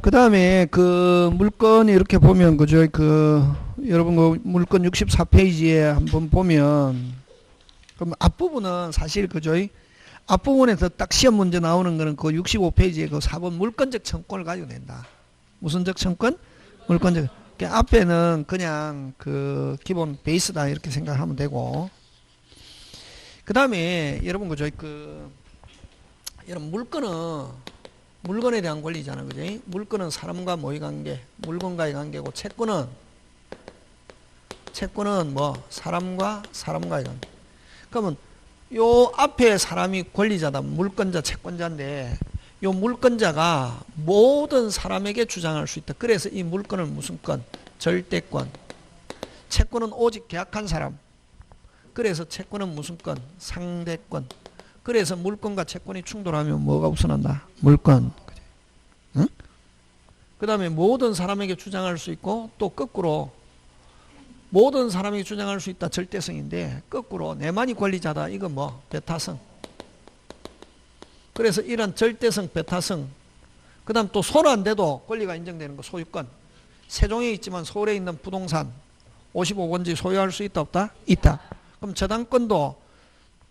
그 다음에 그 물건 이렇게 보면, 그죠? 여러분 그 물건 64페이지에 한번 보면, 그럼 앞부분은 사실, 그죠? 앞부분에서 딱 시험 문제 나오는 거는 그 65페이지에 그 4번 물건적 청권을 가지고 낸다. 무슨적 청권? 물건적. 앞에는 그냥 그 기본 베이스다 이렇게 생각하면 되고, 그 다음에 여러분 그죠? 여러분 물건에 대한 권리잖아, 그지? 물건은 사람과 뭐의 관계, 물건과의 관계고, 채권은 뭐 사람과의 관계. 그러면 요 앞에 사람이 권리자다, 물건자, 채권자인데, 요 물건자가 모든 사람에게 주장할 수 있다. 그래서 이 물건을 무슨 건? 절대권. 채권은 오직 계약한 사람. 그래서 채권은 무슨 건? 상대권. 그래서 물건과 채권이 충돌하면 뭐가 우선한다? 물건. 응? 그 다음에 모든 사람에게 주장할 수 있고, 또 거꾸로 모든 사람에게 주장할 수 있다. 절대성인데, 거꾸로 내만이 권리자다. 이건 뭐? 배타성. 그래서 이런 절대성, 배타성. 그 다음 또 손 안 대도 권리가 인정되는 거, 소유권. 세종에 있지만 서울에 있는 부동산 55번지 소유할 수 있다, 없다? 있다. 그럼 저당권도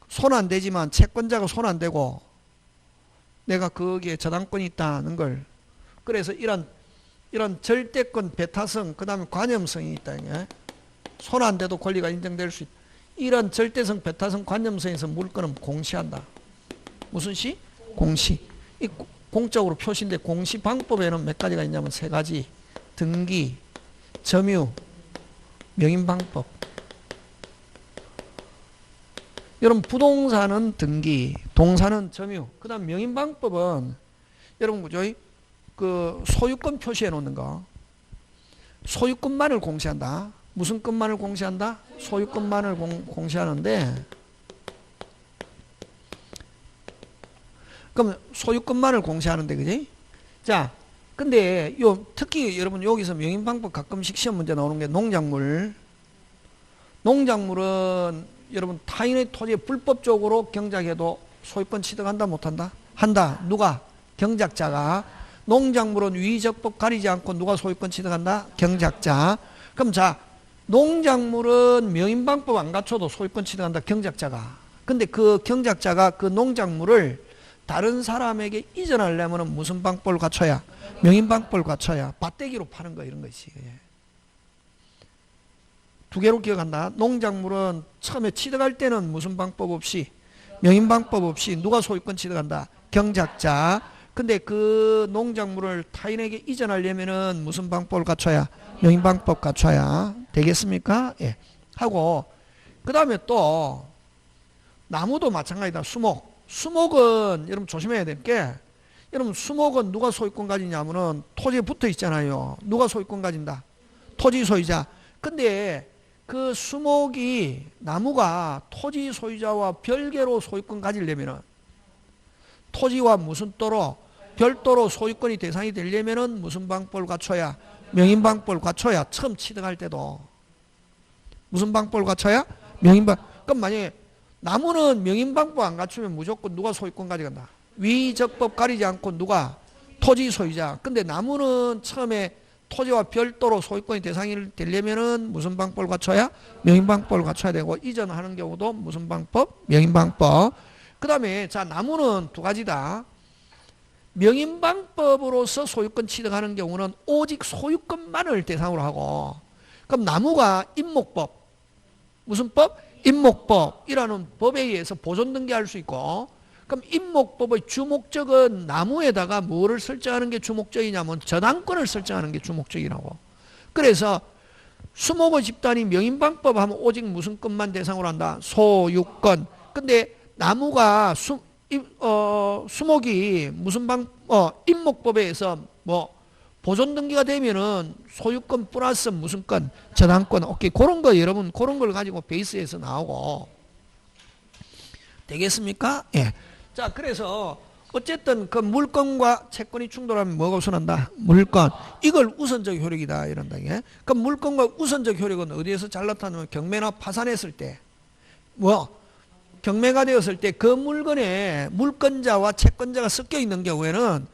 손 안 대지만 채권자가 손 안 대고 내가 거기에 저당권이 있다는 걸. 그래서 이런 절대권, 배타성, 그 다음에 관념성이 있다. 손 안 대도 권리가 인정될 수 있다. 이런 절대성, 배타성, 관념성에서 물건은 공시한다. 무슨 시? 공시. 이 공적으로 표시인데 공시 방법에는 몇 가지가 있냐면 세 가지. 등기, 점유, 명인방법. 여러분 부동산은 등기, 동산은 점유, 그 다음 명인방법은 여러분 그죠? 그 소유권 표시해 놓는 거. 소유권만을 공시한다. 무슨 것만을 공시한다? 소유권만을 공시하는데, 그럼 소유권만을 공시하는데, 그지? 자, 근데 특히 여러분 여기서 명인방법 가끔씩 시험 문제 나오는 게 농작물은 여러분 타인의 토지에 불법적으로 경작해도 소유권 취득한다, 못한다? 한다. 누가? 경작자가. 농작물은 위적법 가리지 않고 누가 소유권 취득한다? 경작자. 그럼 자, 농작물은 명인방법 안 갖춰도 소유권 취득한다, 경작자가. 근데 그 경작자가 그 농작물을 다른 사람에게 이전하려면 무슨 방법을 갖춰야? 명인방법을 갖춰야. 밭대기로 파는 거 이런 거지. 두 개로 기억한다. 농작물은 처음에 취득할 때는 무슨 방법 없이, 명인방법 없이 누가 소유권 취득한다? 경작자. 근데 그 농작물을 타인에게 이전하려면은 무슨 방법을 갖춰야? 명인방법 갖춰야. 되겠습니까? 예. 하고, 그 다음에 또 나무도 마찬가지다. 수목은 여러분 조심해야 될 게, 여러분 수목은 누가 소유권 가지냐면은 토지에 붙어 있잖아요. 누가 소유권 가진다? 토지 소유자. 근데 그 수목이, 나무가 토지 소유자와 별개로 소유권 가지려면은, 토지와 무슨 또로 별도로 소유권이 대상이 되려면은 무슨 방법을 갖춰야? 명인방법을 갖춰야. 처음 취득할 때도 무슨 방법을 갖춰야? 명인방법. 그럼 만약에 나무는 명인방법 안 갖추면 무조건 누가 소유권 가져간다? 위적법 가리지 않고 누가? 토지 소유자. 근데 나무는 처음에 토지와 별도로 소유권이 대상이 되려면은 무슨 방법을 갖춰야? 명인방법을 갖춰야 되고, 이전하는 경우도 무슨 방법? 명인방법. 그 다음에 자, 나무는 두 가지다. 명인방법으로서 소유권 취득하는 경우는 오직 소유권만을 대상으로 하고, 그럼 나무가 임목법, 무슨 법? 임목법이라는 법에 의해서 보존등기할 수 있고, 그럼 임목법의 주목적은 나무에다가 뭐를 설정하는 게 주목적이냐면 저당권을 설정하는 게 주목적이라고. 그래서 수목의 집단이 명인방법 하면 오직 무슨 것만 대상으로 한다? 소유권. 근데 나무가 수목이 무슨 임목법에 의해서 뭐 보존등기가 되면은 소유권 플러스 무슨 건? 저당권. 오케이. 그런 거 여러분, 그런 걸 가지고 베이스에서 나오고. 되겠습니까? 예. 자, 그래서 어쨌든 그 물건과 채권이 충돌하면 뭐가 우선한다? 물건. 이걸 우선적 효력이다 이런다. 그럼 물건과 우선적 효력은 어디에서 잘 나타나면 경매나 파산했을 때, 경매가 되었을 때 그 물건에 물건자와 채권자가 섞여 있는 경우에는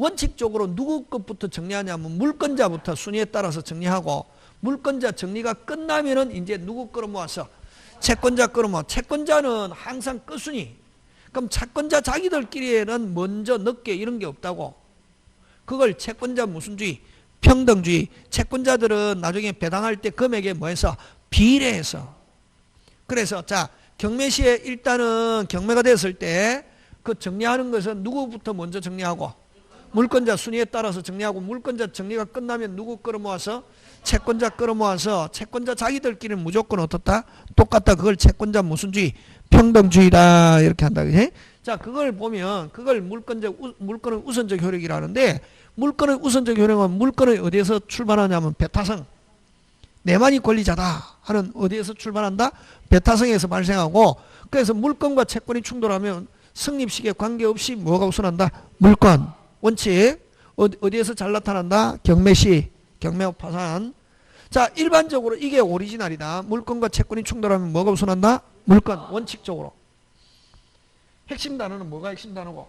원칙적으로 누구 것부터 정리하냐면 물권자부터 순위에 따라서 정리하고 물권자 정리가 끝나면은 이제 누구 끌어모아서 채권자 끌어모아. 채권자는 항상 끝순위. 그럼 채권자 자기들끼리에는 먼저 늦게 이런 게 없다고. 그걸 채권자 무슨주의? 평등주의. 채권자들은 나중에 배당할 때 금액에 뭐해서? 비례해서. 그래서 자 경매시에 일단은 경매가 됐을 때 그 정리하는 것은 누구부터 먼저 정리하고 물권자 순위에 따라서 정리하고 물권자 정리가 끝나면 누구 끌어모아서? 채권자 끌어모아서 채권자 자기들끼리는 무조건 어떻다? 똑같다. 그걸 채권자 무슨주의? 평등주의다. 이렇게 한다. 그치? 자 그걸 보면 그걸 물권의 우선적 효력이라는데 물권의 우선적 효력은 물권의 어디에서 출발하냐면 배타성. 내만이 권리자다 하는 어디에서 출발한다? 배타성에서 발생하고 그래서 물권과 채권이 충돌하면 성립식에 관계없이 뭐가 우선한다? 물권. 원칙. 어디에서 잘 나타난다? 경매시. 경매 파산. 자 일반적으로 이게 오리지널이다. 물권과 채권이 충돌하면 뭐가 우선한다? 물권. 원칙적으로. 핵심 단어는 뭐가 핵심 단어고?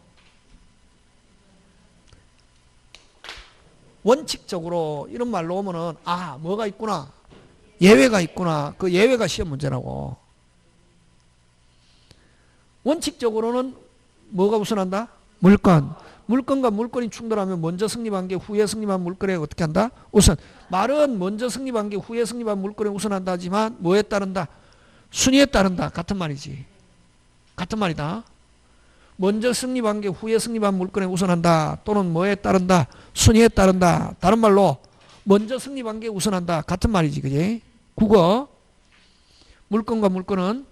원칙적으로 이런 말로 오면은 아 뭐가 있구나. 예외가 있구나. 그 예외가 시험 문제라고. 원칙적으로는 뭐가 우선한다? 물권. 물권과 물권이 충돌하면 먼저 승립한 게 후에 승립한 물권에 어떻게 한다? 우선. 말은 먼저 승립한 게 후에 승립한 물권에 우선한다 하지만 뭐에 따른다? 순위에 따른다. 같은 말이지. 같은 말이다. 먼저 승립한 게 후에 승립한 물권에 우선한다. 또는 뭐에 따른다? 순위에 따른다. 다른 말로 먼저 승립한 게 우선한다. 같은 말이지. 그지? 국어. 물권과 물권은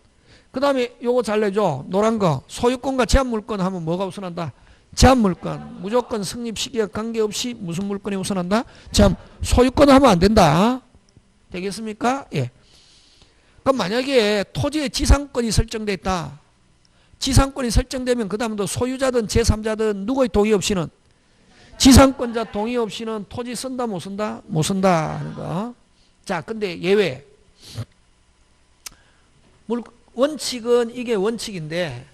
그 다음에 요거 잘 내줘. 노란 거. 소유권과 제한물권 하면 뭐가 우선한다? 제한물권. 무조건 승립 시기와 관계없이 무슨 물권이 우선한다? 제한. 소유권 하면 안 된다. 되겠습니까? 예. 그럼 만약에 토지의 지상권이 설정돼 있다. 지상권이 설정되면 그 다음도 소유자든 제3자든 누구의 동의 없이는 지상권자 동의 없이는 토지 쓴다 못 쓴다? 못 쓴다 하는 거. 자 근데 예외. 원칙은 이게 원칙인데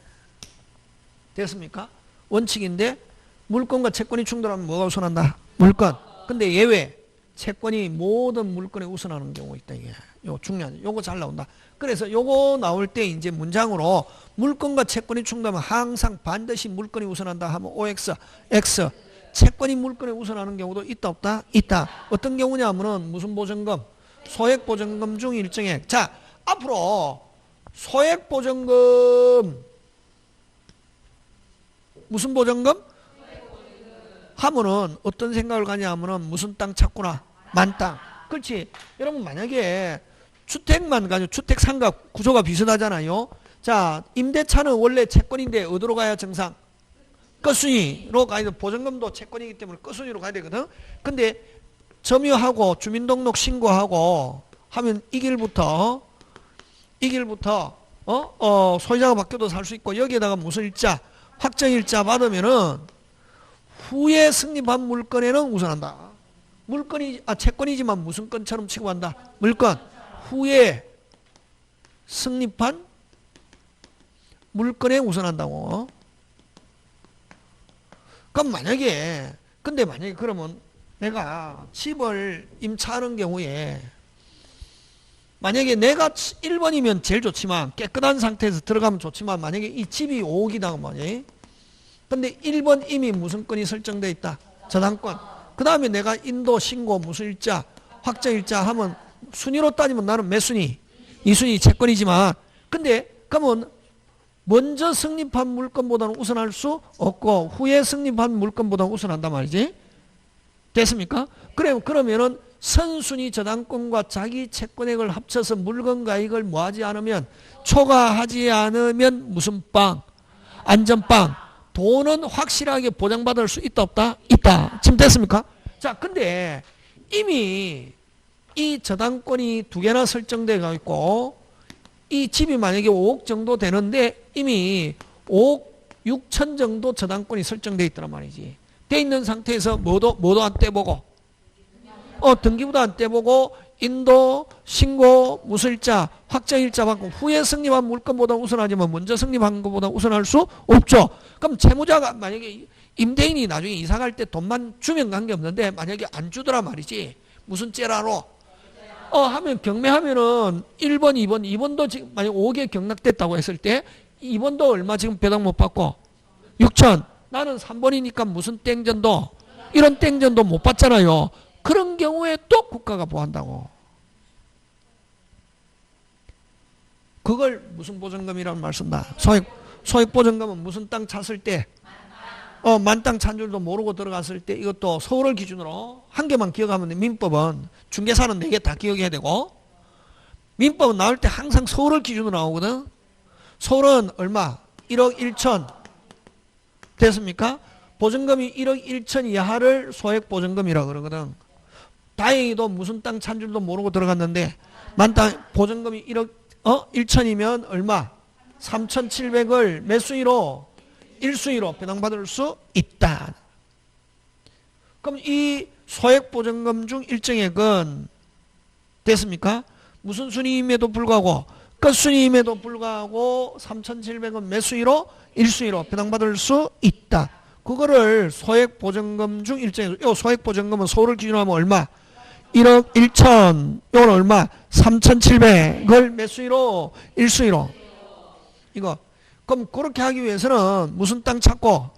됐습니까? 원칙인데 물권과 채권이 충돌하면 뭐가 우선한다? 물권. 근데 예외. 채권이 모든 물권에 우선하는 경우가 있다. 이게 요 중요하죠. 요거 잘 나온다. 그래서 요거 나올 때 이제 문장으로 물권과 채권이 충돌하면 항상 반드시 물권이 우선한다 하면 OX, X. 채권이 물권에 우선하는 경우도 있다 없다? 있다. 어떤 경우냐 하면은 무슨 보증금? 소액보증금 중 일정액. 자 앞으로 소액보증금 무슨 보증금? 하면은 어떤 생각을 가냐 하면은 무슨 땅 찾구나? 만땅. 그렇지. 여러분 만약에 주택만 가지고 주택 상가 구조가 비슷하잖아요. 자 임대차는 원래 채권인데 어디로 가야 정상? 끝순위로 가야 돼. 보증금도 채권이기 때문에 끝순위로 가야 되거든. 근데 점유하고 주민등록 신고하고 하면 이 길부터 소유자가 바뀌어도 살 수 있고 여기에다가 무슨 일자? 확정일자 받으면은 후에 승립한 물건에는 우선한다. 채권이지만 무슨 건처럼 취급한다. 물건. 후에 승립한 물건에 우선한다고. 그럼 만약에 그러면 내가 집을 임차하는 경우에 만약에 내가 1번이면 제일 좋지만 깨끗한 상태에서 들어가면 좋지만 만약에 이 집이 5억이다 말이야. 근데 1번 이미 무슨 건이 설정되어 있다. 저당권. 그 다음에 내가 인도 신고 무슨 일자 확정일자 하면 순위로 따지면 나는 몇 순위? 2순위 채권이지만 근데 그러면 먼저 승립한 물건보다는 우선할 수 없고 후에 승립한 물건보다는 우선한단 말이지. 됐습니까? 그러면은 선순위 저당권과 자기 채권액을 합쳐서 물건가액을 뭐하지 않으면 초과하지 않으면 무슨 빵? 안전빵. 돈은 확실하게 보장받을 수 있다 없다? 있다. 지금 됐습니까? 자 근데 이미 이 저당권이 2개나 설정되어 있고 이 집이 만약에 5억 정도 되는데 이미 5억 6천 정도 저당권이 설정되어 있더란 말이지. 돼 있는 상태에서 뭐도 안 떼보고 등기부도 안 떼보고 인도 신고 무술자 확정일자 받고 후에 승립한 물건보다 우선하지만 먼저 승립한 것보다 우선할 수 없죠. 그럼 채무자가 만약에 임대인이 나중에 이사 갈 때 돈만 주면 관계없는데 만약에 안 주더라 말이지. 무슨 째라로? 하면 경매하면은 1번, 2번도 지금 만약 5개 경락됐다고 했을 때 2번도 얼마 지금 배당 못 받고 6천. 나는 3번이니까 무슨 땡전도 이런 땡전도 못 받잖아요. 그런 경우에 또 국가가 보한다고. 그걸 무슨 보증금이라는 말 쓴다. 소액 보증금은 무슨 땅 찼을 때 만땅 찬 줄도 모르고 들어갔을 때 이것도 서울을 기준으로 한 개만 기억하면 돼. 민법은 중개사는 4개 다 기억해야 되고 민법은 나올 때 항상 서울을 기준으로 나오거든. 서울은 얼마? 1억 1천 됐습니까? 보증금이 1억 1천 이하를 소액 보증금이라고 그러거든. 다행히도 무슨 땅 찬 줄도 모르고 들어갔는데 만땅 보증금이 1억 1천이면 얼마? 3,700을 몇 수위로? 1수위로 배당받을 수 있다. 그럼 이 소액보증금 중 일정액은 됐습니까? 무슨 순위임에도 불구하고 끝순위임에도 불구하고 3,700은 몇 수위로? 1수위로 배당받을 수 있다. 그거를 소액보증금 중 일정액. 요 소액보증금은 서울을 기준으로 하면 얼마? 1억 1천. 요건 얼마? 3,700을 몇 수위로? 1수위로. 이거. 그럼 그렇게 하기 위해서는 무슨 땅 찾고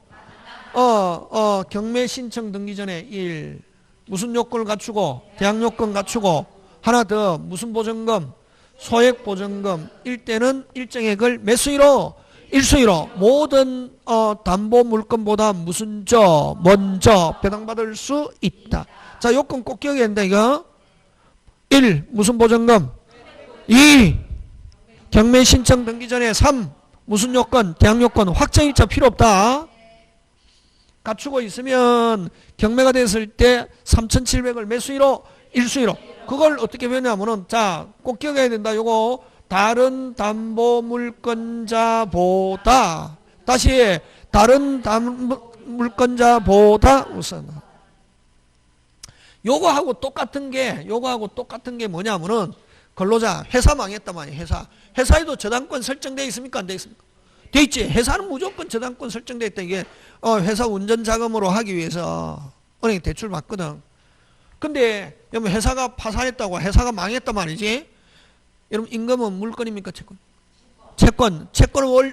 경매 신청 등기 전에 1 무슨 요건을 갖추고 대항 요건 갖추고 하나 더 무슨 보증금 소액 보증금 일 때는 일정액을 몇 수위로 1수위로 모든 담보 물건보다 무슨 먼저 배당받을 수 있다. 자, 요건 꼭 기억해야 된다. 이거 1 무슨 보증금 2 경매 신청 등기 전에 3 무슨 요건? 대항 요건. 확정일자 필요 없다. 갖추고 있으면 경매가 됐을 때 3,700을 몇 수위로? 1수위로. 그걸 어떻게 배우냐면은 자, 꼭 기억해야 된다. 요거 다른 담보 물건자보다 다시 다른 담보 물건자보다 우선. 요거하고 똑같은 게 뭐냐면은 근로자 회사 망했단 말이에요. 회사에도 저당권 설정되어 있습니까? 안 되어 있습니까? 돼 있지. 회사는 무조건 저당권 설정되어 있다. 이게 회사 운전 자금으로 하기 위해서 은행에 대출 받거든. 근데 여러분 회사가 파산했다고 회사가 망했단 말이지. 여러분 임금은 물건입니까? 채권은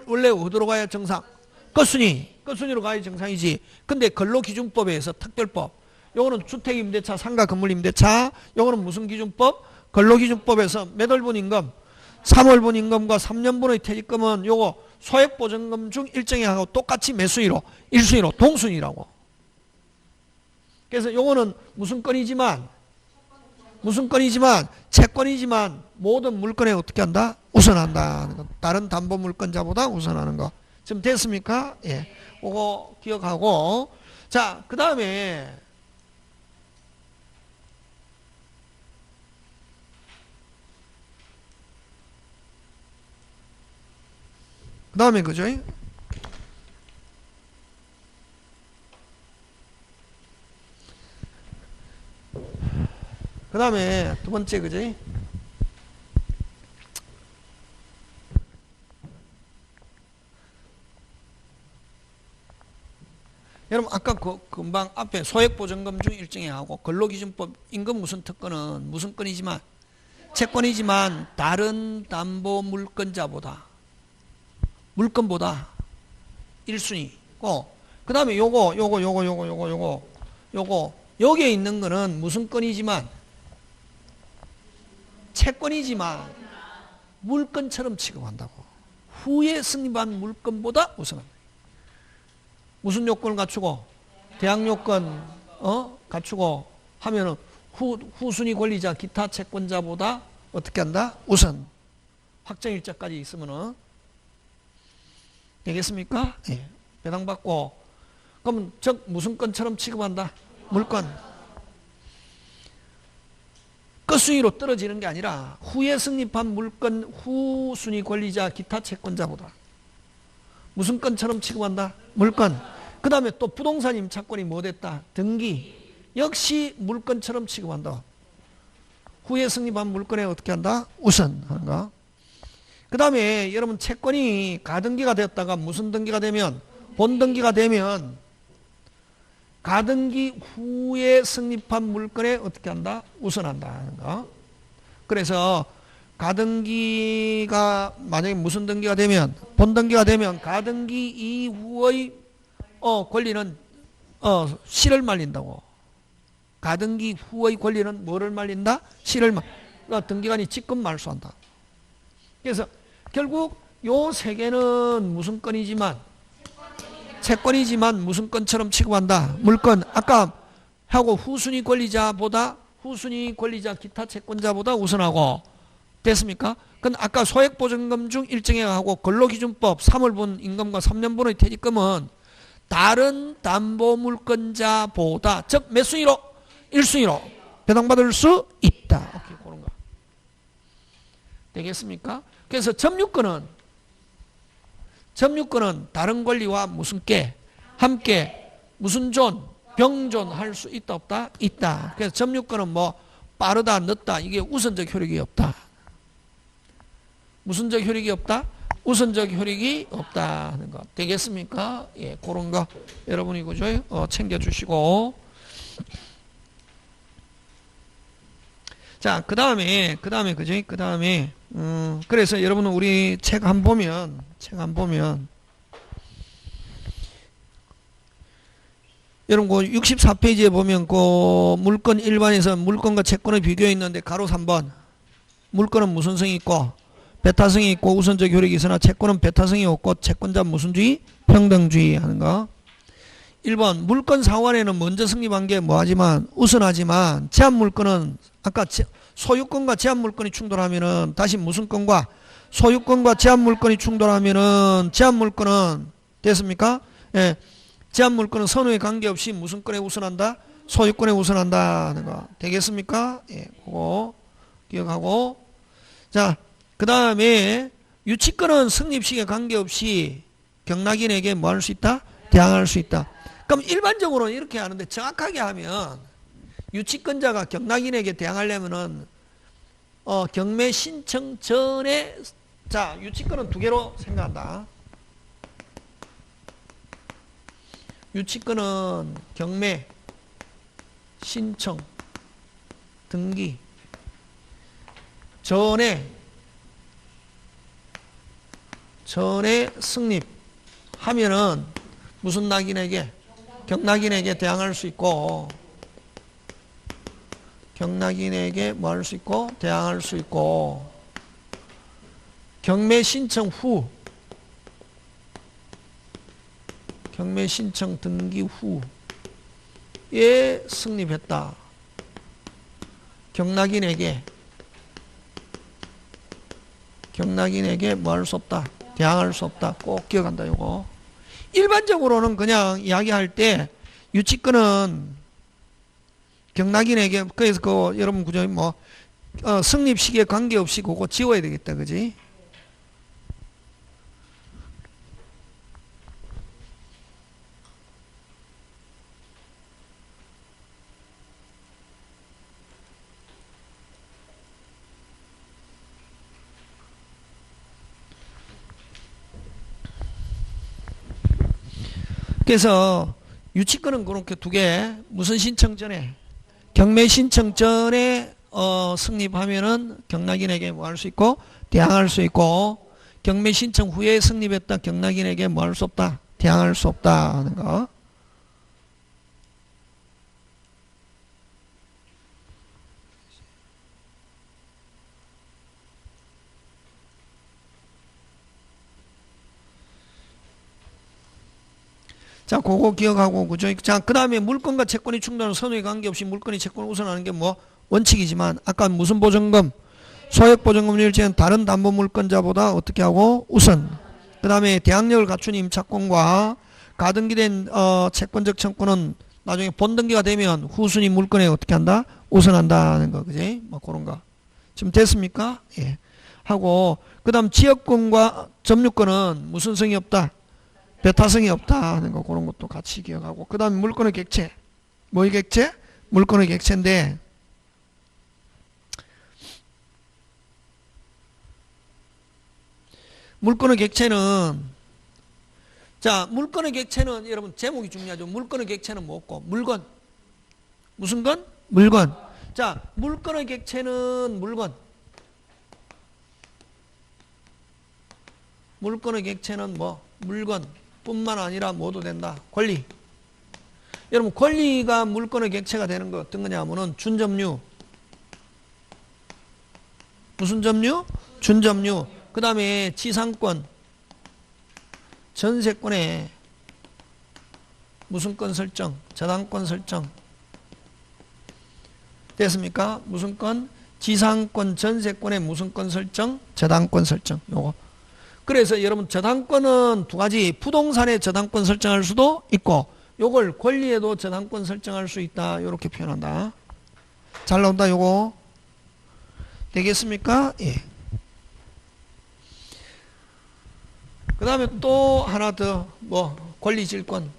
원래 어디로 가야 정상? 끝순위로 가야 정상이지. 근데 근로기준법에서 특별법. 요거는 주택임대차, 상가건물임대차. 요거는 무슨 기준법? 근로기준법에서 몇 월분 임금? 3월분 임금과 3년분의 퇴직금은 요거 소액보증금 중 일정액하고 똑같이 몇 수위로? 1수위로 동순위라고. 그래서 요거는 무슨 건이지만 채권이지만 모든 물건에 어떻게 한다? 우선한다. 다른 담보 물건자보다 우선하는 거. 지금 됐습니까? 예. 그거 기억하고. 자, 그 다음에 그죠? 그 다음에 두 번째 그죠? 여러분 아까 금방 앞에 소액보증금 중 일정액하고 근로기준법 임금 무슨 특권은 무슨 건이지만 채권이지만 다른 담보 물건자보다 1순위고 그 다음에 요거 여기에 있는 거는 무슨 건이지만 채권이지만 물건처럼 취급한다고. 후에 승인한 물건보다 우선한다. 무슨 요건을 갖추고 대항 요건 갖추고 하면은 후순위 권리자 기타 채권자보다 어떻게 한다? 우선 확정일자까지 있으면은 되겠습니까? 예. 배당받고 그러면 즉 무슨 건처럼 취급한다? 물건. 끝순위로 떨어지는 게 아니라 후에 승립한 물건 후순위 권리자 기타 채권자보다 무슨 건처럼 취급한다? 물건. 그 다음에 또 부동산 임차권이 뭐 됐다? 등기. 역시 물건처럼 취급한다. 후에 승립한 물건에 어떻게 한다? 우선 하는 거. 그 다음에 여러분 채권이 가등기가 되었다가 무슨 등기가 되면 본등기가 되면 가등기 후에 성립한 물건에 어떻게 한다? 우선한다 하는 거. 그래서 가등기가 만약에 무슨 등기가 되면 본등기가 되면 가등기 이후의 권리는 실을 말린다고. 가등기 후의 권리는 뭐를 말린다? 실을 등기관이 직권 말소한다. 그래서 결국 요 세 개는 무슨 건이지만 채권이지만 무슨 건처럼 취급한다. 물건 아까 하고 후순위 권리자보다 후순위 권리자 기타 채권자보다 우선하고 됐습니까? 그건 아까 소액보증금 중 일정액하고 근로기준법 3월분 임금과 3년분의 퇴직금은 다른 담보물권자보다 즉 몇 순위로? 1순위로 배당받을 수 있다. 오케이, 그런 거. 되겠습니까? 그래서 점유권은 다른 권리와 무슨 함께 무슨 병존 할 수 있다 없다? 있다. 그래서 점유권은 뭐 빠르다 늦다 이게 우선적 효력이 없다. 무슨적 효력이 없다? 우선적 효력이 없다 하는 거. 되겠습니까? 예, 그런 거 여러분이 그죠? 챙겨주시고. 자, 그 다음에, 그죠? 그 다음에, 그래서 여러분은 우리 책 한 보면, 여러분, 그 64페이지에 보면, 그 물건 일반에서 물건과 채권의 비교에 있는데, 가로 3번. 물건은 무슨성이 있고, 배타성이 있고, 우선적 효력이 있으나, 채권은 배타성이 없고, 채권자 무슨주의? 평등주의 하는 거. 1번, 물건 상환에는 먼저 성립한 게 뭐하지만, 우선하지만, 제한물건은, 아까 소유권과 제한물건이 충돌하면은, 다시 무슨 건과, 소유권과 제한물건이 충돌하면은, 제한물건은, 됐습니까? 예. 제한물건은 선후에 관계없이 무슨 건에 우선한다? 소유권에 우선한다 하는 거. 되겠습니까? 예, 그거 기억하고. 자, 그 다음에, 유치권은 성립식에 관계없이 경락인에게 뭐 할 수 있다? 대항할 수 있다. 그럼 일반적으로는 이렇게 하는데 정확하게 하면 유치권자가 경락인에게 대항하려면은 경매 신청 전에 자 유치권은 두 개로 생각한다. 유치권은 경매 신청 등기 전에 성립하면은 무슨 낙인에게 경락인에게 대항할 수 있고 경락인에게 뭐 할 수 있고 대항할 수 있고 경매 신청 등기 후에 성립했다. 경락인에게 뭐 할 수 없다. 대항할 수 없다. 꼭 기억한다. 요거. 일반적으로는 그냥 이야기할 때 유치권은 경락인에게 그래서 그 여러분 그저 뭐 성립 시기에 관계없이 그거 지워야 되겠다. 그지? 그래서 유치권은 그렇게 두 개 무슨 신청 전에 경매 신청 전에 성립하면은 경락인에게 뭐 할 수 있고 대항할 수 있고 경매 신청 후에 성립했다 경락인에게 뭐 할 수 없다 대항할 수 없다 하는 거. 자, 그거 기억하고, 그죠? 자, 그 다음에 물건과 채권이 충돌하는 선후에 관계없이 물건이 채권을 우선하는 게 뭐, 원칙이지만, 아까 무슨 보증금, 소액보증금 일체는 다른 담보물권자보다 어떻게 하고, 우선. 그 다음에 대항력을 갖춘 임차권과 가등기된, 채권적 청구는 나중에 본등기가 되면 후순위 물건에 어떻게 한다? 우선한다는 거, 그지? 뭐, 그런 거. 지금 됐습니까? 예. 하고, 그 다음 지역권과 점유권은 무슨 성이 없다? 배타성이 없다 하는 거 그런 것도 같이 기억하고 그 다음에 물건의 객체 뭐의 객체? 물건의 객체인데 물건의 객체는 자, 물건의 객체는 여러분 제목이 중요하죠. 물건의 객체는 뭐고? 물건. 무슨 건? 물건. 자, 물건의 객체는 물건. 물건의 객체는 뭐? 물건 뿐만 아니라 뭐도 된다. 권리. 여러분 권리가 물건의 객체가 되는 거 어떤 거냐 하면은 준점유. 무슨 점유? 준점유. 그 다음에 지상권. 전세권의 무슨 권 설정? 저당권 설정. 됐습니까? 무슨 권? 지상권, 전세권의 무슨 권 설정? 저당권 설정. 요거. 그래서 여러분 저당권은 두 가지. 부동산에 저당권 설정할 수도 있고 요걸 권리에도 저당권 설정할 수 있다. 요렇게 표현한다. 잘 나온다 요거. 되겠습니까? 예. 그 다음에 또 하나 더 뭐 권리질권.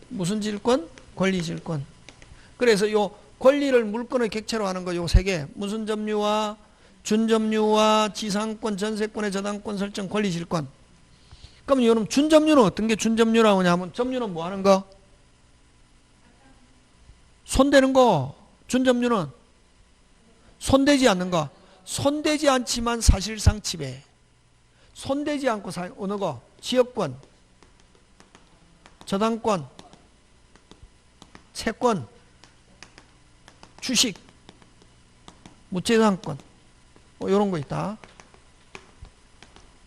무슨 질권? 권리질권. 그래서 요 권리를 물건의 객체로 하는 거 요 세 개. 무슨 점유와 준점유와 지상권, 전세권의 저당권 설정, 권리질권. 그럼 여러분 준점유는 어떤 게 준점유라고 하냐면 점유는 뭐 하는 거? 손대는 거. 준점유는 손대지 않는 거. 손대지 않지만 사실상 지배. 손대지 않고 어느 거? 지역권, 저당권, 채권, 주식, 무채상권 뭐 이런 거 있다.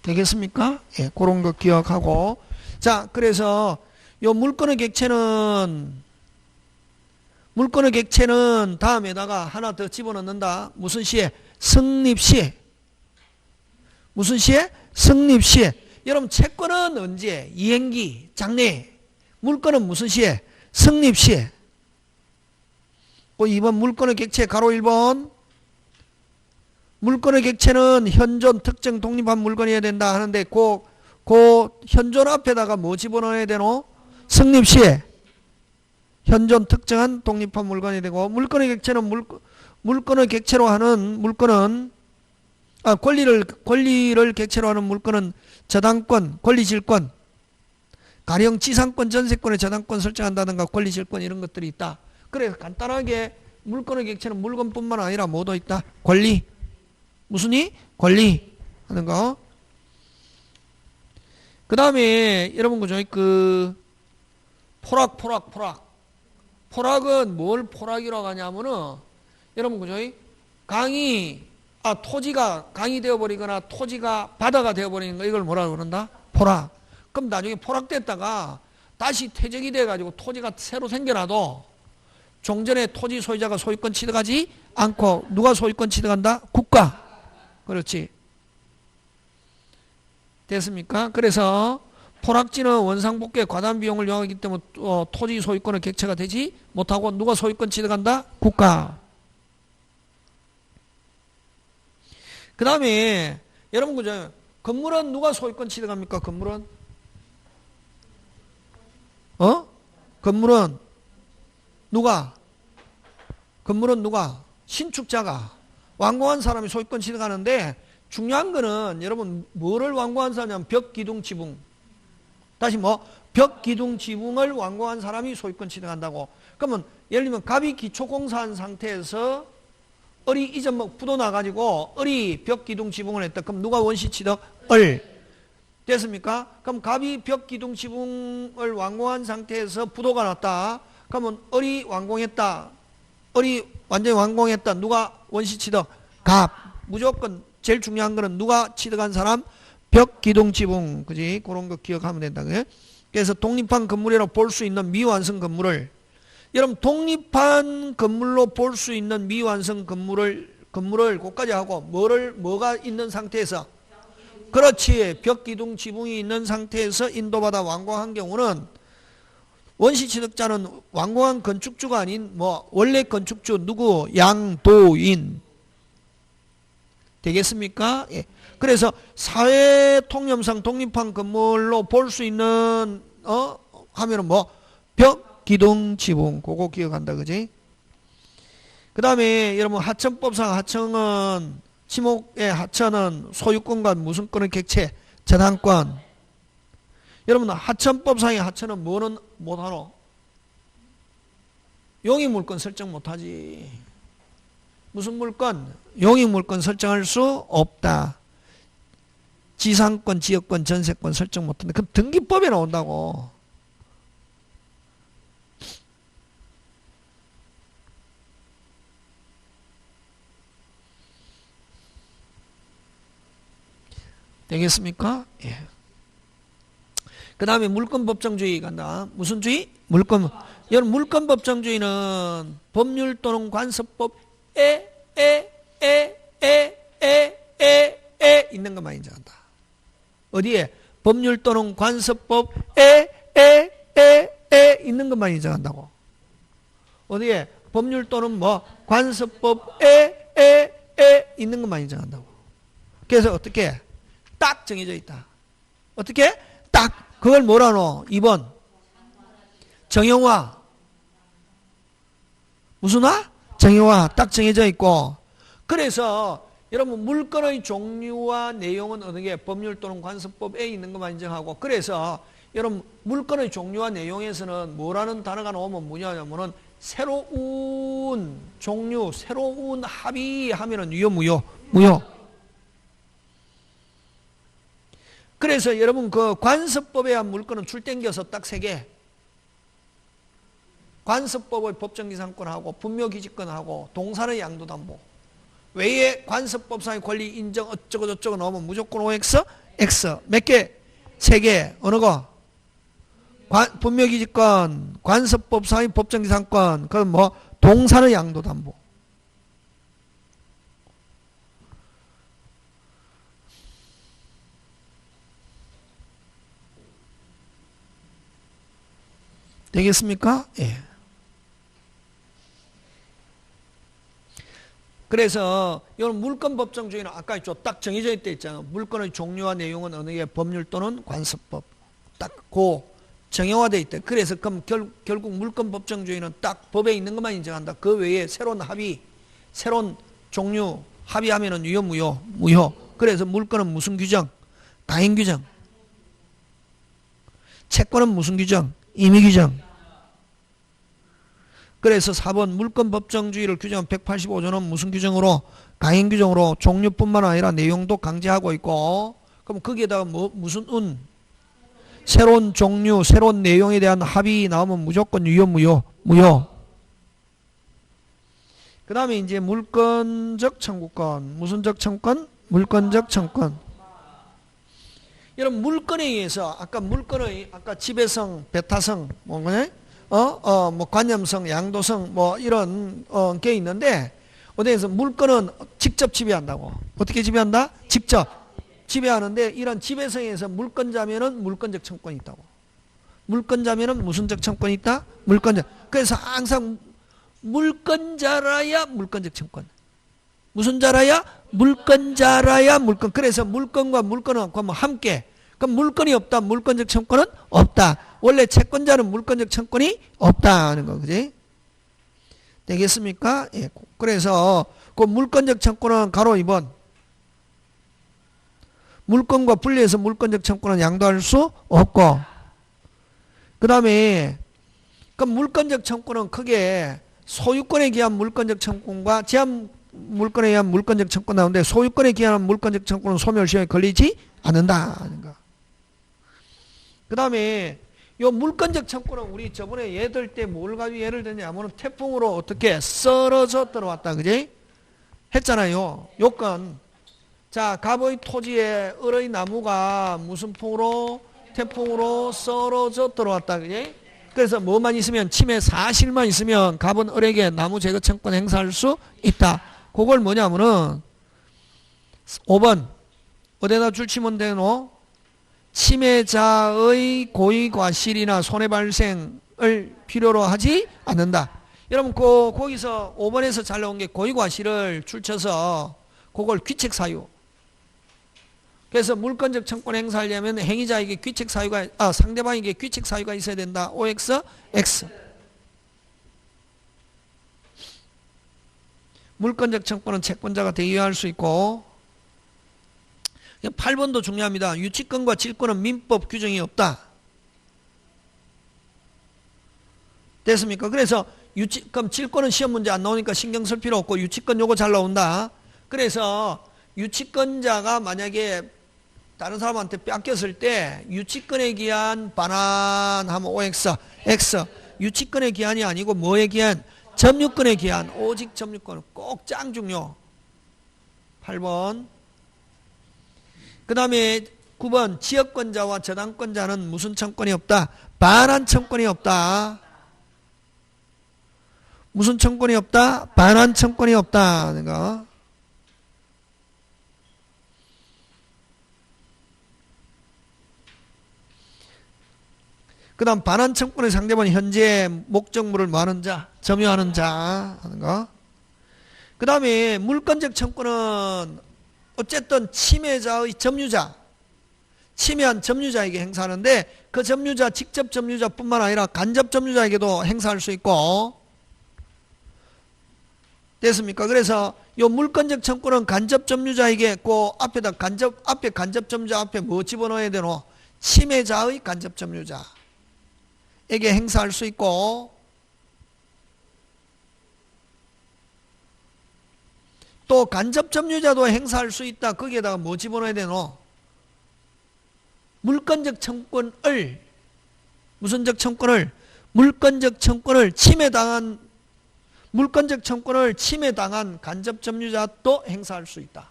되겠습니까? 예, 그런 거 기억하고. 자, 그래서 요 물건의 객체는 다음에다가 하나 더 집어넣는다. 무슨 시에? 성립시에. 무슨 시에? 성립시에. 여러분 채권은 언제? 이행기, 장래. 물건은 무슨 시에? 성립시에. 2번 물건의 객체 가로 1번. 물건의 객체는 현존 특정 독립한 물건이어야 된다 하는데 그 현존 앞에다가 뭐 집어넣어야 되노? 성립시에. 현존 특정한 독립한 물건이 되고 물건의 객체는 물건의 객체로 하는 물건은 권리를 객체로 하는 물건은 저당권, 권리질권, 가령 지상권, 전세권의 저당권 설정한다든가 권리질권 이런 것들이 있다. 그래서 간단하게 물건의 객체는 물건뿐만 아니라 뭐도 있다? 권리. 무슨이? 권리 하는 거. 그 다음에 여러분 그죠? 포락은 뭘 포락이라고 하냐면은 여러분 그죠? 토지가 강이 되어버리거나 토지가 바다가 되어버리는 거 이걸 뭐라고 그런다? 포락. 그럼 나중에 포락됐다가 다시 퇴적이 돼가지고 토지가 새로 생겨나도 종전에 토지 소유자가 소유권 취득하지 않고 누가 소유권 취득한다? 국가. 그렇지. 됐습니까? 그래서 포락지는 원상복구에 과다한 비용을 요하기 때문에 토지 소유권의 객체가 되지 못하고 누가 소유권 취득한다? 국가. 그 다음에 여러분 그죠? 건물은 누가 소유권 취득합니까? 건물은 누가? 신축자가 완공한 사람이 소유권 취득하는데 중요한 거는 여러분 뭐를 완공한 사람이냐면 벽, 기둥, 지붕. 다시 벽, 기둥, 지붕을 완공한 사람이 소유권 취득한다고. 그러면 예를 들면 갑이 기초공사한 상태에서 을이 이전 부도 나가지고 을이 벽, 기둥, 지붕을 했다. 그럼 누가 원시 취득? 을. 됐습니까? 그럼 갑이 벽, 기둥, 지붕을 완공한 상태에서 부도가 났다. 그러면 을이 완공했다. 을이 완전히 완공했다. 누가 원시 취득? 갑. 무조건 제일 중요한 거는 누가 취득한 사람? 벽, 기둥, 지붕. 그지? 그런 거 기억하면 된다. 그래? 그래서 독립한 건물이라고 볼 수 있는 미완성 건물을 여러분 독립한 건물로 볼 수 있는 미완성 건물을 그까지 하고 뭐가 있는 상태에서 그렇지. 벽, 기둥, 지붕이 있는 상태에서 인도받아 완공한 경우는 원시 취득자는 완공한 건축주가 아닌 원래 건축주 누구? 양도인. 되겠습니까? 예. 그래서 사회 통념상 독립한 건물로 볼 수 있는 하면은 벽, 기둥, 지붕 그거 기억한다. 그지? 그 다음에 여러분 하천법상 하청은 지목의 하천은 소유권과 무슨 권의 객체? 저당권. 여러분 하천법상의 하천은 뭐는 못하노? 용익물건 설정 못하지. 무슨 물건? 용익물건 설정할 수 없다. 지상권, 지역권, 전세권 설정 못한다. 그럼 등기법에 나온다고. 되겠습니까? 예. 그 다음에 물권법정주의 간다. 무슨 주의? 물권. 여러분 물권법정주의는 법률 또는 관습법에 있는 것만 인정한다. 어디에? 법률 또는 관습법에 있는 것만 인정한다고. 어디에? 법률 또는 뭐 관습법에 있는 것만 인정한다고. 그래서 어떻게? 딱 정해져 있다. 어떻게? 딱 그걸 뭐라노? 2번 정형화. 무슨 화? 정형화. 딱 정해져 있고. 그래서 여러분 물건의 종류와 내용은 어느 게 법률 또는 관습법에 있는 것만 인정하고, 그래서 여러분 물건의 종류와 내용에서는 뭐라는 단어가 나오면 뭐냐면은 새로운 종류, 새로운 합의 하면은 유효, 무효? 무효. 그래서 여러분 그 관습법에 의한 물건은 줄 땡겨서 딱 3개. 관습법의 법정기상권하고 분묘기지권하고 동산의 양도담보 외에 관습법상의 권리 인정 어쩌고 저쩌고 나오면 무조건 OX, X. 몇 개? 3개. 어느 거? 분묘기지권, 관습법상의 법정기상권, 그럼 뭐 동산의 양도담보. 되겠습니까? 예. 그래서 이런 물권법정주의는 아까 딱 정해져 있다 있잖아요. 물건의 종류와 내용은 어느 게 법률 또는 관습법. 딱 고 정형화되어 있다. 그래서 그럼 결국 물권법정주의는 딱 법에 있는 것만 인정한다. 그 외에 새로운 합의, 새로운 종류 합의하면은 유효, 무효? 무효. 그래서 물건은 무슨 규정? 당행 규정. 채권은 무슨 규정? 임의 규정. 그래서 4번 물권법정주의를 규정한 185조는 무슨 규정으로? 강행 규정으로 종류뿐만 아니라 내용도 강제하고 있고, 그럼 거기에다가 무슨 운? 새로운 종류, 새로운 내용에 대한 합의 나오면 무조건 유효, 무효? 무효. 그 다음에 이제 물권적 청구권. 무슨적 청구권? 물권적 청구권. 여러분 물건에 의해서 아까 물건의 아까 지배성, 배타성, 뭐냐? 뭐 관념성, 양도성 뭐 이런 게 있는데, 어디에서 물건은 직접 지배한다고. 어떻게 지배한다? 직접 지배하는데, 이런 지배성에서 물건자면은 물건적 청구권이 있다고. 물건자면은 무슨적 청구권이 있다? 물건자. 그래서 항상 물건자라야 물건적 청구권. 무슨 자라야? 물건자라야 물건. 그래서 물건과 물건은 함께. 그럼 물건이 없다. 물건적 청구권은 없다. 원래 채권자는 물건적 청구권이 없다 하는 거, 그지? 되겠습니까? 예. 그래서 그 물건적 청구권은 가로 2번. 물건과 분리해서 물건적 청구권은 양도할 수 없고. 그 다음에 그 물건적 청구권은 크게 소유권에 기한 물건적 청구권과 제한 물건에 의한 물건적 청구권 나오는데, 소유권에 기한 물건적 청구권은 소멸시효에 걸리지 않는다 하는 거. 그 다음에 요 물건적 청구는 우리 저번에 얘들 때 뭘 가지고 예를 들냐면 태풍으로 어떻게 썰어져 들어왔다, 그지? 했잖아요. 요건 자, 갑의 토지에 을의 나무가 무슨 풍으로? 태풍으로 썰어져 들어왔다, 그지? 그래서 뭐만 있으면, 침해 사실만 있으면 갑은 을에게 나무 제거 청구권 행사할 수 있다. 그걸 뭐냐면은 5번 어디다 줄치면 되노? 침해자의 고의 과실이나 손해 발생을 필요로 하지 않는다. 여러분 거기서 5번에서 잘 나온 게 고의 과실을 줄쳐서 그걸 귀책 사유. 그래서 물건적 청구권 행사하려면 행위자에게 귀책 사유가, 상대방에게 귀책 사유가 있어야 된다. OX, X. 물건적 청구권은 채권자가 대의할 수 있고. 8번도 중요합니다. 유치권과 질권은 민법 규정이 없다. 됐습니까? 그래서 그럼 질권은 시험 문제 안 나오니까 신경 쓸 필요 없고 유치권 요거 잘 나온다. 그래서 유치권자가 만약에 다른 사람한테 뺏겼을 때 유치권의 기한 반환하면 OX, X. 유치권의 기한이 아니고 뭐의 기한? 점유권의 기한. 오직 점유권. 꼭 짱 중요. 8번. 그 다음에 9번. 지역권자와 저당권자는 무슨 청권이 없다? 반환 청권이 없다. 무슨 청권이 없다? 반환 청권이 없다. 그러니까. 그 다음 반환 청권의 상대방은 현재 목적물을 뭐하는 자? 점유하는 자 하는 거. 그 다음에 물권적 청권은 어쨌든 침해자의 점유자, 침해한 점유자에게 행사하는데 그 점유자, 직접 점유자뿐만 아니라 간접 점유자에게도 행사할 수 있고. 됐습니까? 그래서 요 물권적 청권은 간접 점유자에게 그 앞에다 앞에 간접 점유자 앞에 뭐 집어넣어야 되노? 침해자의 간접 점유자 에게 행사할 수 있고, 또 간접 점유자도 행사할 수 있다. 거기에다가 뭐 집어넣어야 되노? 물권적 청권을, 무슨적 청권을? 물권적 청권을 침해당한, 물권적 청권을 침해당한 간접 점유자도 행사할 수 있다.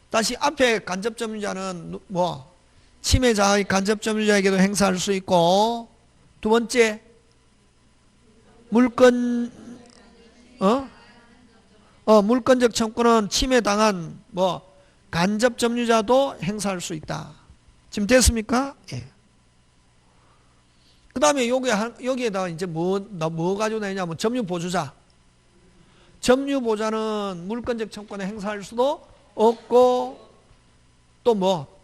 다시 앞에 간접 점유자는 뭐? 침해자의 간접 점유자에게도 행사할 수 있고, 두 번째 물권적 청권은 침해당한 뭐 간접 점유자도 행사할 수 있다. 지금 됐습니까? 예. 그 다음에 여기에다가 이제 뭐 가지고 내냐면 점유보조자. 점유보조자는 물권적 청권에 행사할 수도 없고, 또 뭐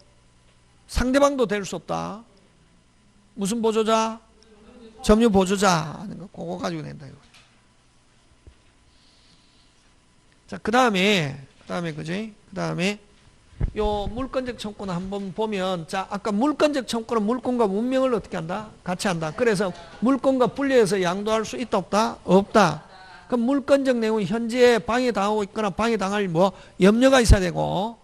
상대방도 될 수 없다. 무슨 보조자? 점유 보조자. 그거 가지고 낸다. 이거. 자, 그 다음에, 그지? 그 다음에, 요 물권적 청권을 한번 보면, 자, 아까 물권적 청권은 물권과 운명을 어떻게 한다? 같이 한다. 그래서 물권과 분리해서 양도할 수 있다, 없다? 없다. 그럼 물권적 내용은 현재 방해당하고 있거나 방해당할 뭐, 염려가 있어야 되고,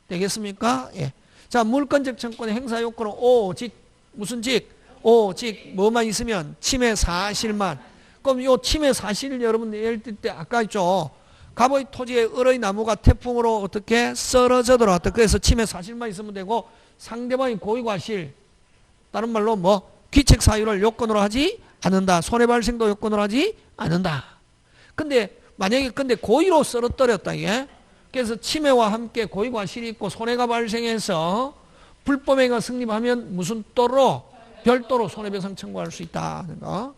되겠습니까? 예. 자, 물권적 청권의 행사 요건은 오직 무슨 직? 오직 뭐만 있으면 침해 사실만. 그럼 요 침해 사실을 여러분 예를 들 때 아까 있죠. 갑의 토지에 을의 나무가 태풍으로 어떻게 썰어져 들어왔다. 그래서 침해 사실만 있으면 되고 상대방이 고의과실, 다른 말로 뭐 귀책 사유를 요건으로 하지 않는다. 손해 발생도 요건으로 하지 않는다. 근데 만약에 고의로 썰어떨었다 이게. 그래서 침해와 함께 고의과실이 있고 손해가 발생해서 불법행위가 성립하면 무슨 또로? 별도로 손해배상 청구할 수 있다는 거.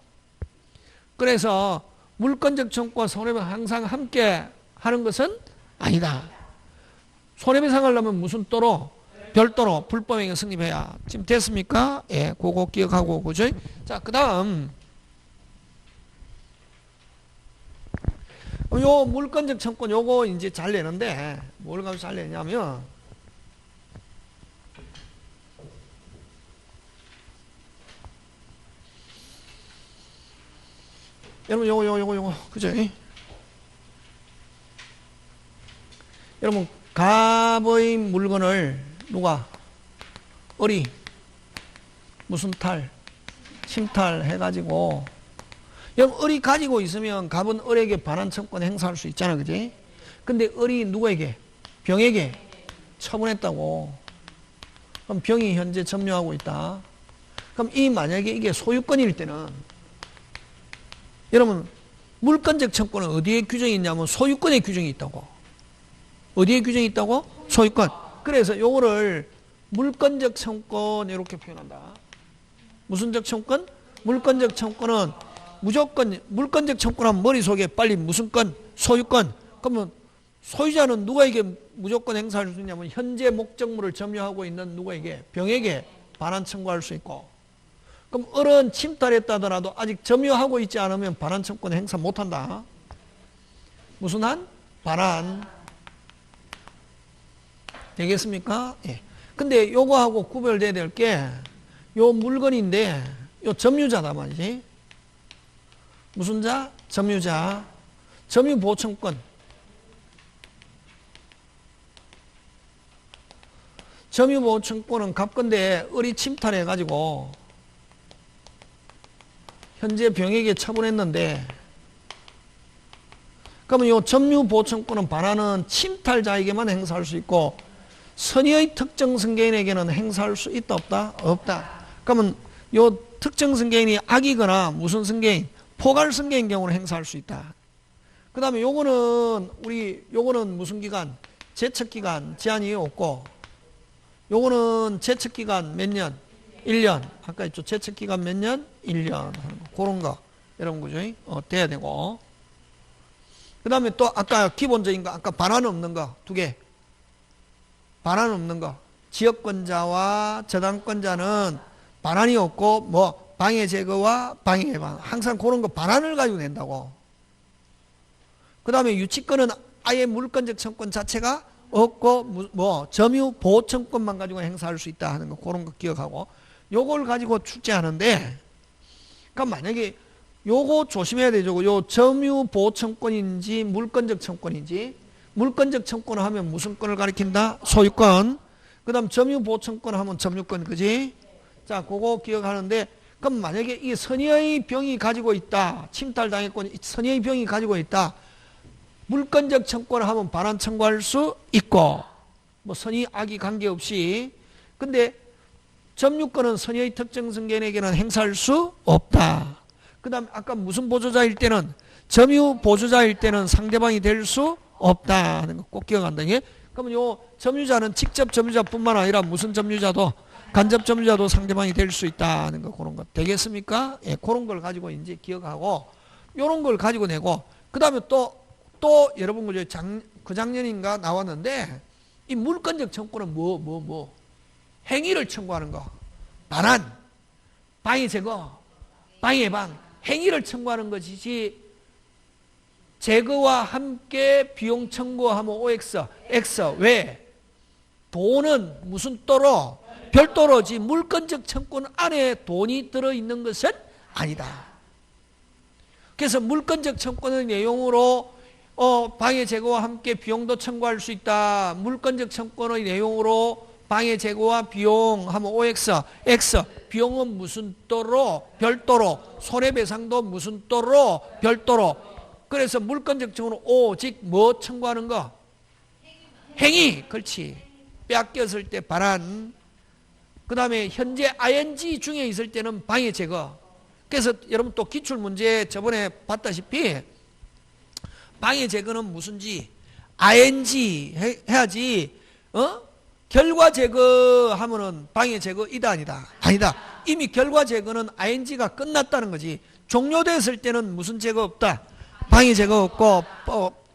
그래서 물권적 청구와 손해배상 항상 함께 하는 것은 아니다. 손해배상 하려면 무슨 또로? 별도로 불법행위가 성립해야. 지금 됐습니까? 예, 그거 기억하고, 그죠? 자, 그 다음. 요 물권적 청권 요거 이제 잘 내는데 뭘 가지고 잘 내냐면 여러분 요거 그죠? 여러분 갑의 물건을 누가 을이 무슨 침탈 해가지고 여러분 을이 가지고 있으면 갑은 을에게 반환 청권 행사할 수 있잖아, 그지? 근데 을이 누구에게? 병에게 처분했다고. 그럼 병이 현재 점유하고 있다. 그럼 만약에 이게 소유권일 때는 여러분 물권적 청권은 어디에 규정이 있냐면 소유권에 규정이 있다고. 어디에 규정이 있다고? 소유권. 그래서 요거를 물권적 청권 이렇게 표현한다. 무슨적 청권? 물권적 청권은 무조건 물권적 청권하면 머릿속에 빨리 무슨 건? 소유권. 그러면 소유자는 누구에게 무조건 행사할 수 있냐면 현재 목적물을 점유하고 있는 누구에게? 병에게 반환 청구할 수 있고. 그럼 을은 침탈했다 하더라도 아직 점유하고 있지 않으면 반환 청구는 행사 못한다. 무슨 한? 반환. 되겠습니까? 예. 근데 요거하고 구별돼야 될 게 요 물건인데 요 점유자다 말이지. 무슨 자? 점유자. 점유보청권. 점유보청권은 갑건데 을이 침탈해가지고 현재 병에게 처분했는데, 그러면 요 점유보청권은 반환은 침탈자에게만 행사할 수 있고 선의의 특정 승계인에게는 행사할 수 있다 없다? 없다. 그러면 요 특정 승계인이 악이거나 무슨 승계인? 포괄 승계인 경우는 행사할 수 있다. 그 다음에 요거는 무슨 기간? 제척기간 제한이 없고, 요거는 제척기간 몇 년? 1년. 아까 했죠. 제척기간 몇 년? 1년. 그런 거. 여러분, 그죠? 돼야 되고. 그 다음에 또 아까 기본적인 거, 아까 반환 없는 거, 두 개. 반환 없는 거. 지역권자와 저당권자는 반환이 없고, 뭐, 방해 제거와 방해 예방. 항상 그런 거 반환을 가지고 낸다고. 그 다음에 유치권은 아예 물권적 청권 자체가 없고, 뭐, 점유 보호청권만 가지고 행사할 수 있다 하는 거, 그런 거 기억하고. 요걸 가지고 출제하는데, 그러니까 만약에 요거 조심해야 되죠. 요 점유 보호청권인지 물권적 청권인지. 물권적 청권을 하면 무슨 권을 가리킨다? 소유권. 그 다음 점유 보호청권을 하면 점유권, 그지? 자, 그거 기억하는데, 그럼 만약에 이 선의의 병이 가지고 있다. 침탈당했고 선의의 병이 가지고 있다. 물권적 청권을 하면 반환 청구할 수 있고, 뭐 선의 악의 관계없이. 근데 점유권은 선의의 특정 승계인에게는 행사할 수 없다. 그 다음에 아까 무슨 보조자일 때는, 점유 보조자일 때는 상대방이 될 수 없다 하는 거 꼭 기억한다. 예? 그러면 요 점유자는 직접 점유자뿐만 아니라 무슨 점유자도, 간접 점유자도 상대방이 될 수 있다 하는 거, 그런 거 되겠습니까? 예, 그런 걸 가지고 이제 기억하고, 요런 걸 가지고 내고, 그 다음에 또 여러분 그 작년인가 나왔는데, 이 물권적 청구는 행위를 청구하는 거. 반환, 방해 제거, 방해 예방, 행위를 청구하는 것이지, 제거와 함께 비용 청구하면 OX, X. 왜? 돈은 무슨 또로? 별도로지 물권적 청구는 안에 돈이 들어있는 것은 아니다. 그래서 물권적 청구의 내용으로 방해 제거와 함께 비용도 청구할 수 있다. 물권적 청구의 내용으로 방해 제거와 비용 하면 OX, X. 비용은 무슨 또로? 별도로. 손해배상도 무슨 또로? 별도로. 그래서 물권적 청구는 오직 뭐 청구하는 거? 행위. 그렇지. 빼앗겼을 때 반환. 그 다음에 현재 ing 중에 있을 때는 방해 제거. 그래서 여러분 또 기출문제 저번에 봤다시피 방해 제거는 무슨지 ing 해야지. 결과 제거하면은 방해 제거 이다 아니다? 아니다. 이미 결과 제거는 ing가 끝났다는 거지. 종료됐을 때는 무슨 제거 없다? 방해 제거 없고,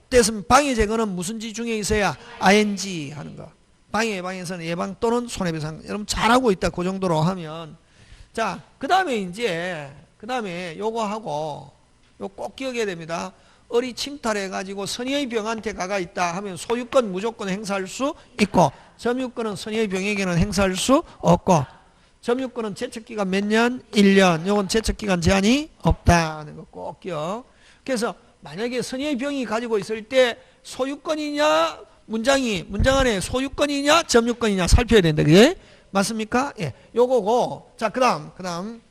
됐으면 방해 제거는 무슨 지 중에 있어야 ing 하는 거. 방해 예방에서는 예방 또는 손해배상. 여러분 잘하고 있다. 그 정도로 하면. 자, 그 다음에 요거 하고, 요 꼭 기억해야 됩니다. 을이 침탈해가지고 선의의 병한테 가가 있다 하면 소유권 무조건 행사할 수 있고, 점유권은 선의의 병에게는 행사할 수 없고, 점유권은 제척기간 몇 년? 1년. 요건 제척기간 제한이 없다 하는 거 꼭 기억. 그래서 만약에 선의의 병이 가지고 있을 때 소유권이냐, 문장 안에 소유권이냐, 점유권이냐 살펴야 된다. 그게 맞습니까? 예. 요거고. 자, 그 다음.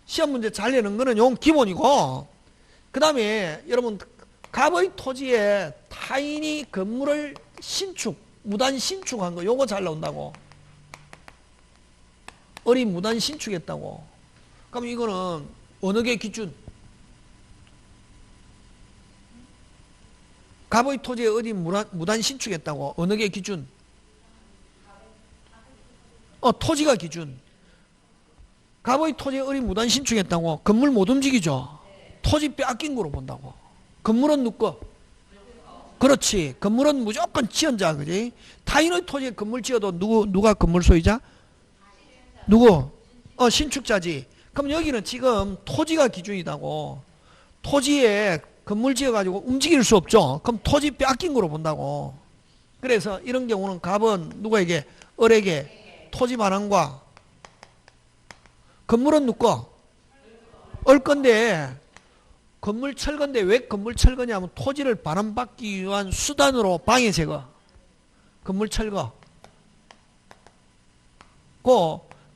시험 문제 잘 내는 거는 요건 기본이고, 그 다음에 여러분, 갑의 토지에 타인이 건물을 무단 신축한 거, 요거 잘 나온다고. 을이 무단 신축했다고. 그럼 이거는 어느 게 기준? 갑의 토지에 을이 무단 신축했다고. 어느 게 기준? 토지가 기준. 갑의 토지에 을이 무단 신축했다고. 건물 못 움직이죠. 토지 빼앗긴 거로 본다고. 건물은 누구? 그렇지. 건물은 무조건 지연자, 그지? 타인의 토지에 건물 지어도 누가 건물 소유자? 누구? 신축자지. 그럼 여기는 지금 토지가 기준이다고. 토지에 건물 지어가지고 움직일 수 없죠. 그럼 토지 빼앗긴 거로 본다고. 그래서 이런 경우는 갑은 누구에게? 을에게 토지 반환과 건물은 누거? 얼 건데, 건물 철거인데 왜 건물 철거냐면 토지를 반환받기 위한 수단으로 방해 제거. 건물 철거.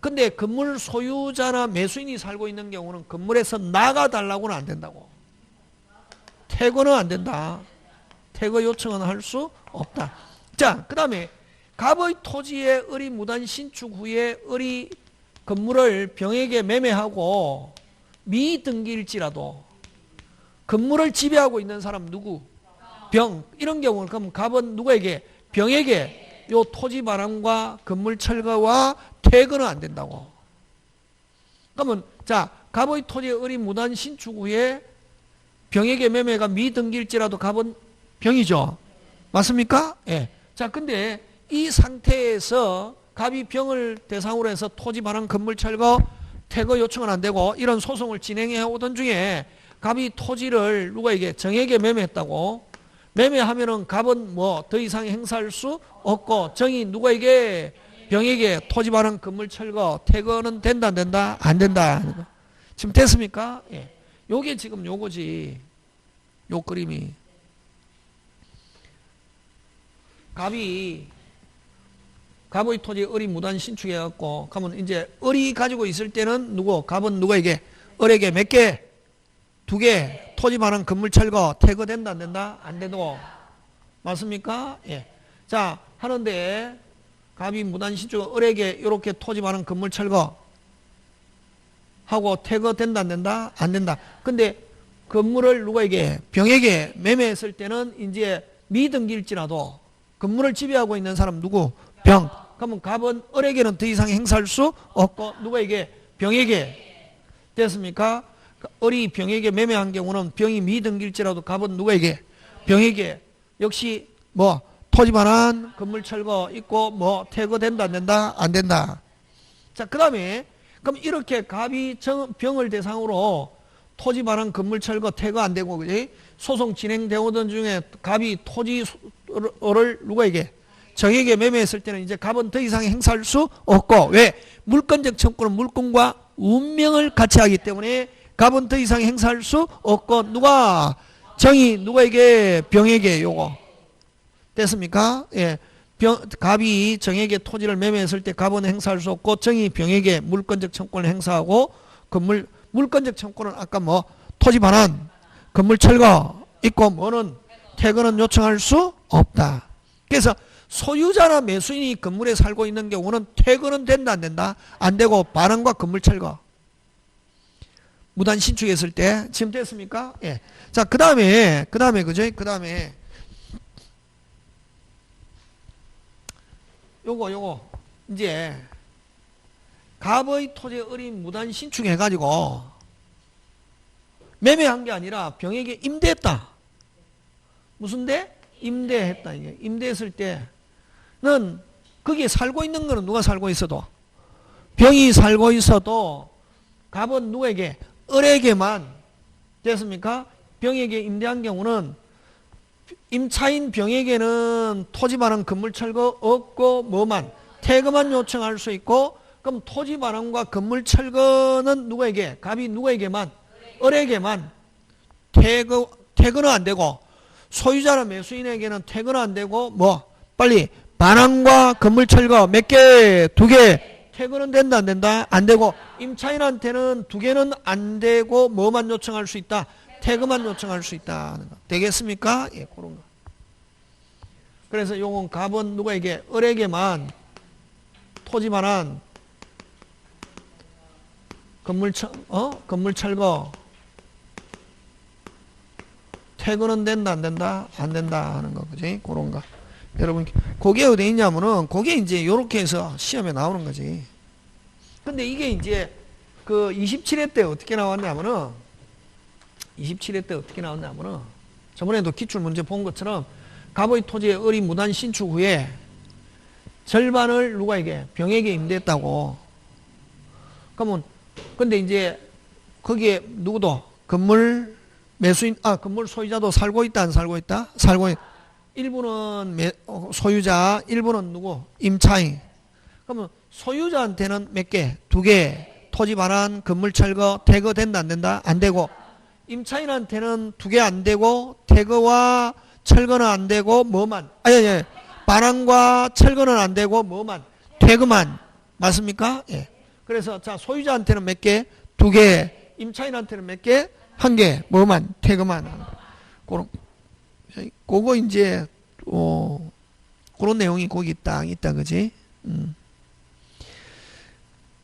근데 건물 소유자나 매수인이 살고 있는 경우는 건물에서 나가달라고는 안 된다고. 퇴거는 안 된다. 퇴거 요청은 할 수 없다. 자, 그 다음에 갑의 토지의 을이 무단 신축 후에 을이 건물을 병에게 매매하고 미등기일지라도 건물을 지배하고 있는 사람 누구? 병. 이런 경우는 그럼 갑은 누구에게? 병에게 요 토지 반환과 건물 철거와 퇴거는 안 된다고. 그러면 자, 갑의 토지의 을이 무단 신축 후에 병에게 매매가 미등기일지라도 갑은 병이죠. 맞습니까? 예. 자, 근데 이 상태에서 갑이 병을 대상으로 해서 토지 반환 건물 철거 퇴거 요청은 안 되고 이런 소송을 진행해 오던 중에 갑이 토지를 누구에게? 정에게 매매했다고. 매매하면은 갑은 뭐 더 이상 행사할 수 없고 정이 누구에게? 병에게 토지 반환 건물 철거 퇴거는 된다 안 된다? 안 된다. 지금 됐습니까? 예. 요게 지금 요거지. 요 그림이. 갑의 토지 을이 무단 신축해갖고 그러면 이제 을이 가지고 있을 때는 누구? 갑은 누구에게? 을에게 몇 개? 2개. 토지 반환 건물 철거 퇴거된다 안 된다? 안 되고. 맞습니까? 예. 자, 하는데 갑이 무단 신축 을에게 이렇게 토지 반환 건물 철거 하고 퇴거된다 안 된다? 안 된다. 근데 건물을 누구에게? 병에게 매매했을 때는 이제 미등기일지라도 건물을 지배하고 있는 사람 누구? 병. 그러면 갑은 을에게는 더 이상 행사할 수 없고 누구에게? 병에게. 됐습니까? 을이 병에게 매매한 경우는 병이 미등기일지라도 갑은 누구에게? 병에게. 역시 뭐 토지 반환 건물 철거 있고 뭐 퇴거된다 안 된다? 안 된다. 자, 그 다음에 그럼 이렇게 갑이 병을 대상으로 토지 반환 건물 철거 퇴거 안 되고 그지? 소송 진행되오던 중에 갑이 토지를 누구에게? 정에게 매매했을 때는 이제 갑은 더 이상 행사할 수 없고 왜? 물권적 청구는 물권과 운명을 같이 하기 때문에 갑은 더 이상 행사할 수 없고 누가? 정이 누구에게? 병에게. 요거 됐습니까? 예. 갑이 정에게 토지를 매매했을 때 갑은 행사할 수 없고 정이 병에게 물권적 청구를 행사하고 물권적 청구는 아까 뭐 토지 반환 건물 철거 있고 뭐는 퇴거는 요청할 수 없다. 그래서 소유자나 매수인이 건물에 살고 있는 경우는 퇴거는 된다 안 된다? 안 되고 반환과 건물 철거 무단 신축했을 때 지금 됐습니까? 예. 자, 그 다음에 그죠? 그 다음에 요거 이제 갑의 토지에 을이 무단 신축해가지고 매매한 게 아니라 병에게 임대했다. 무슨 대? 임대했다. 이게 임대했을 때는 거기에 살고 있는 거는 누가 살고 있어도 병이 살고 있어도 갑은 누구에게? 을에게만. 됐습니까? 병에게 임대한 경우는 임차인 병에게는 토지 반환 건물 철거 없고 뭐만 퇴거만 요청할 수 있고 그럼 토지 반환과 건물 철거는 누구에게? 갑이 누구에게만? 을에게만. 퇴거는 안 되고 소유자나 매수인에게는 퇴거는 안 되고 뭐 빨리 반환과 건물 철거 몇 개? 2개. 퇴거는 된다 안 된다? 안 되고 임차인한테는 2개는 안 되고 뭐만 요청할 수 있다? 퇴거만 요청할 수 있다. 되겠습니까? 예, 그런 거. 그래서 요건 갑은 누구에게? 을에게만 토지 반환 건물 철거 퇴거는 된다 안 된다? 안 된다 하는 거 그지? 그런 거. 여러분 그게 어디 있냐면은 그게 이제 요렇게 해서 시험에 나오는 거지. 근데 이게 이제 그 27회 때 어떻게 나왔냐면은 27회 때 어떻게 나왔냐면은 저번에도 기출문제 본 것처럼 갑의 토지에 을이 무단 신축 후에 절반을 누구에게? 병에게 임대했다고. 그러면 근데 이제 거기에 누구도 건물 매수인 건물 소유자도 살고 있다 안 살고 있다? 살고 있다. 일부는 소유자, 일부는 누구? 임차인. 그러면 소유자한테는 몇 개? 2개. 토지 반환, 건물 철거, 퇴거 된다 안 된다? 안 되고. 임차인한테는 두 개 안 되고 퇴거와 철거는 안 되고 뭐만? 아니 반환과 철거는 안 되고 뭐만? 퇴거만. 맞습니까? 예. 그래서 자 소유자한테는 몇 개? 두 개. 임차인한테는 몇 개? 한 개. 뭐만? 퇴거만. 그거 이제 그런 내용이 거기 딱 있다 그지?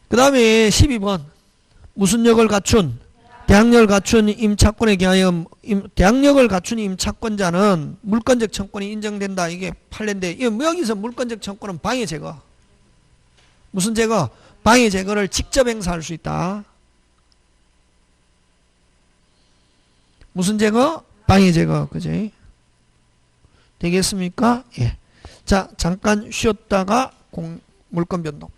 그 다음에 12번 무슨 역을 갖춘 대항력을 갖춘 임차권에 기하여 대항력을 갖춘 임차권자는 물권적 청권이 인정된다. 이게 판례인데 여기서 물권적 청권은 방해 제거. 무슨 제거? 방해 제거를 직접 행사할 수 있다. 무슨 제거? 방해 제거. 그지? 되겠습니까? 예. 자, 잠깐 쉬었다가 물권 변동.